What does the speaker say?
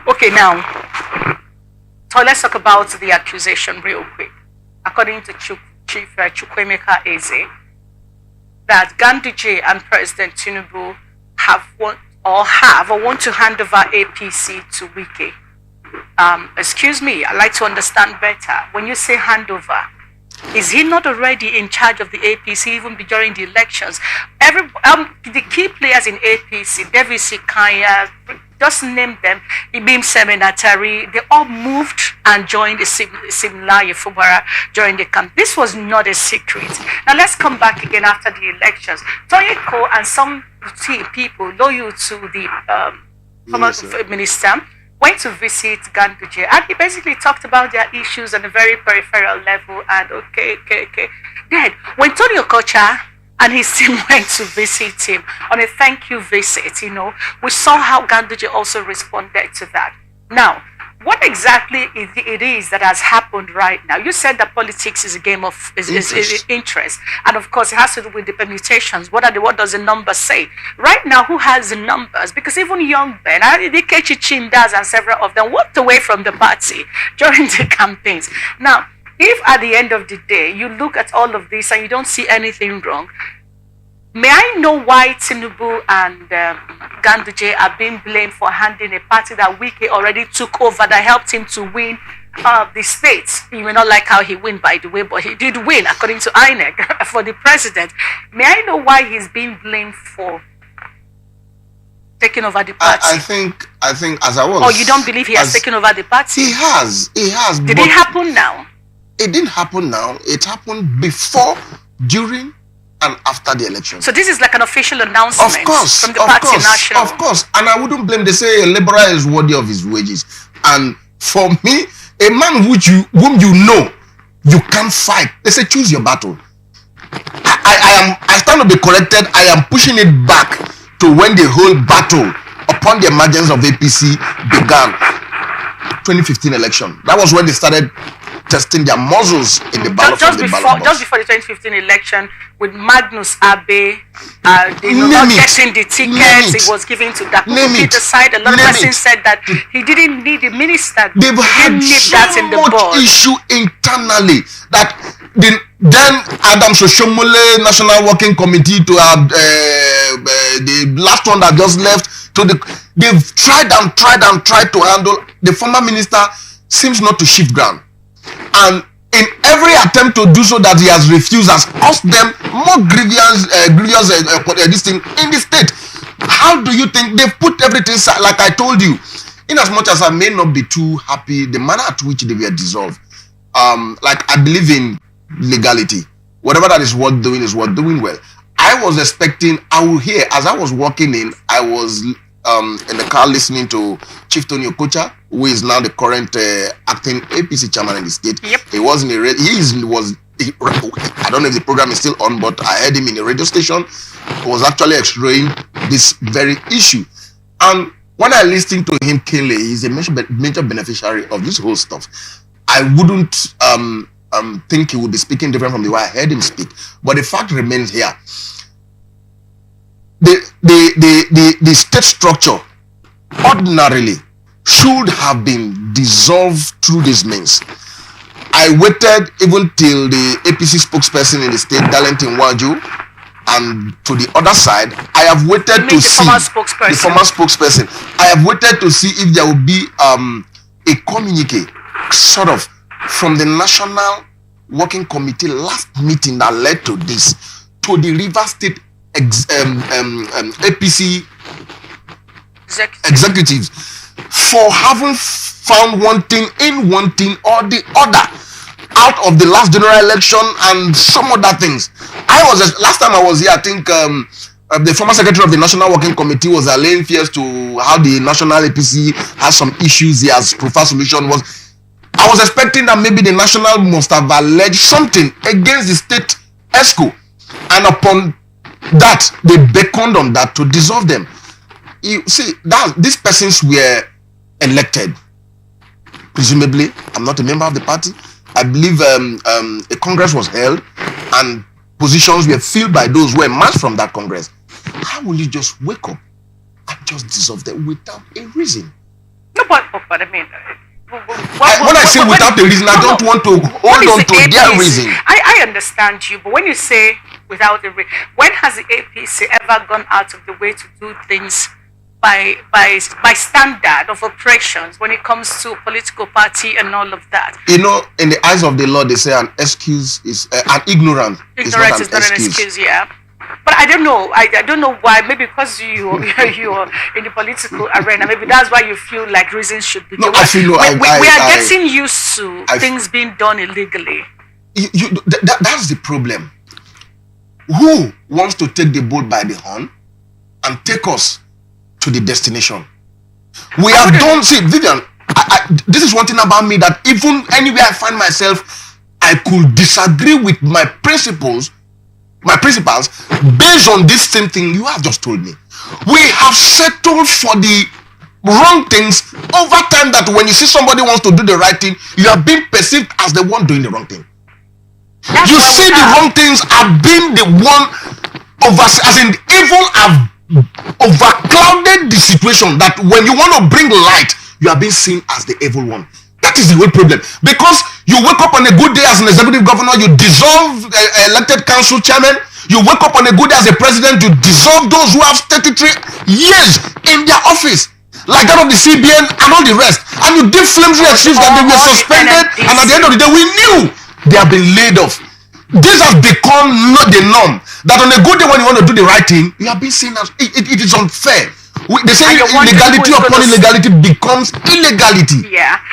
Okay, now, so let's talk about the accusation real quick. According to Chief Chukwemeka Eze, that Ganduje and President Tinubu have want to hand over APC to Wike. Excuse me, I'd like to understand better. When you say handover, is he not already in charge of the APC even during the elections? The key players in APC, David Sikanya, just name them, Ibim Seminatari, they all moved and joined the Simlaye Fubara during the camp. This was not a secret. Now let's come back again after the elections. Toyeko and some people loyal to the former minister went to visit Ganduje, and he basically talked about their issues on a very peripheral level. And okay. Then when Tony Okocha and his team went to visit him on a thank you visit, we saw how Ganduje also responded to that. Now, what exactly it is that has happened right now? You said that politics is a game of interest. And of course, it has to do with the permutations. What does the number say? Right now, who has the numbers? Because even young Ben, Dikechi Chindas and several of them walked away from the party during the campaigns. Now, if at the end of the day, you look at all of this and you don't see anything wrong, may I know why Tinubu and Ganduje are being blamed for handing a party that Wike already took over, that helped him to win the states? You may not like how he won, by the way, but he did win, according to INEC, for the president. May I know why he's being blamed for taking over the party? I think as I was... Or you don't believe he has taken over the party? He has. Did it happen now? It didn't happen now. It happened before, during, and after the election. So this is like an official announcement from the party national. Of course. And I wouldn't blame. They say a laborer is worthy of his wages. And for me, a man whom you know you can't fight, they say choose your battle. I stand to be corrected. I am pushing it back to when the whole battle upon the emergence of APC began. 2015 election. That was when they started testing their muzzles in the ballot just before the 2015 election, with Magnus Abe, not getting the tickets he was giving to that Peter side. A lot of persons said that he didn't need the minister. They've had so much issue internally that then Adam Socio-Political National Working Committee to have the last one that just left they've tried to handle. The former minister seems not to shift ground, and in every attempt to do so that he has refused has cost them more grievous this thing in the state. How do you think they've put everything, like I told you, in as much as I may not be too happy the manner at which they were dissolved, like I believe in legality. Whatever that is worth doing is worth doing well. I was expecting, I will hear, as I was walking in, I was in the car listening to Chief Tony Okocha, who is now the current acting APC chairman in the state. Yep. He was in a I don't know if the program is still on, but I heard him in a radio station. He was actually exploring this very issue. And when I listened to him keenly, he's a major beneficiary of this whole stuff. I wouldn't think he would be speaking different from the way I heard him speak. But the fact remains here. The state structure ordinarily should have been dissolved through this means. I waited even till the APC spokesperson in the state, Darlington Waju, and to the other side, I have waited to see the former spokesperson. I have waited to see if there will be a communique, sort of, from the National Working Committee last meeting that led to this, to the River State APC executives for having found one thing or the other out of the last general election and some other things. Last time I was here, I think the former secretary of the National Working Committee was allaying fears to how the National APC has some issues. He has preferred solution. I was expecting that maybe the National must have alleged something against the state ESCO, and upon that they beckoned on that to dissolve them. You see, these persons were elected. Presumably, I'm not a member of the party. I believe a congress was held and positions were filled by those who emerged from that congress. How will you just wake up and just dissolve them without a reason? No, but but I mean, when I say without a reason, I don't want to hold on to their reason. I understand you, but when you say without a reason, when has the APC ever gone out of the way to do things by standard of operations when it comes to political party and all of that? You know, in the eyes of the law, they say an excuse is an ignorance is not an excuse. Yeah. But I don't know. I don't know why. Maybe because you're in the political arena. Maybe that's why you feel like reasons should be. No, I feel no. We are getting used to things being done illegally. That's the problem. Who wants to take the bull by the horn and take us to the destination? We have done. See, Vivien, this is one thing about me, that even anywhere I find myself, I could disagree with my principles based on this same thing you have just told me. We have settled for the wrong things over time, that when you see somebody wants to do the right thing, you are being perceived as the one doing the wrong thing. You see the wrong things are being the one over, as in evil have overclouded the situation, that when you want to bring light, you are being seen as the evil one. That is the whole problem. Because you wake up on a good day as an executive governor, you dissolve elected council chairman. You wake up on a good day as a president, you dissolve those who have 33 years in their office, like that of the CBN and all the rest. And you give flimsy excuse that they were suspended, and at the end of the day, we knew they have been laid off. This has become not the norm, that on a good day when you want to do the right thing, you are being seen as it is unfair. They say legality upon illegality becomes illegality. Yeah.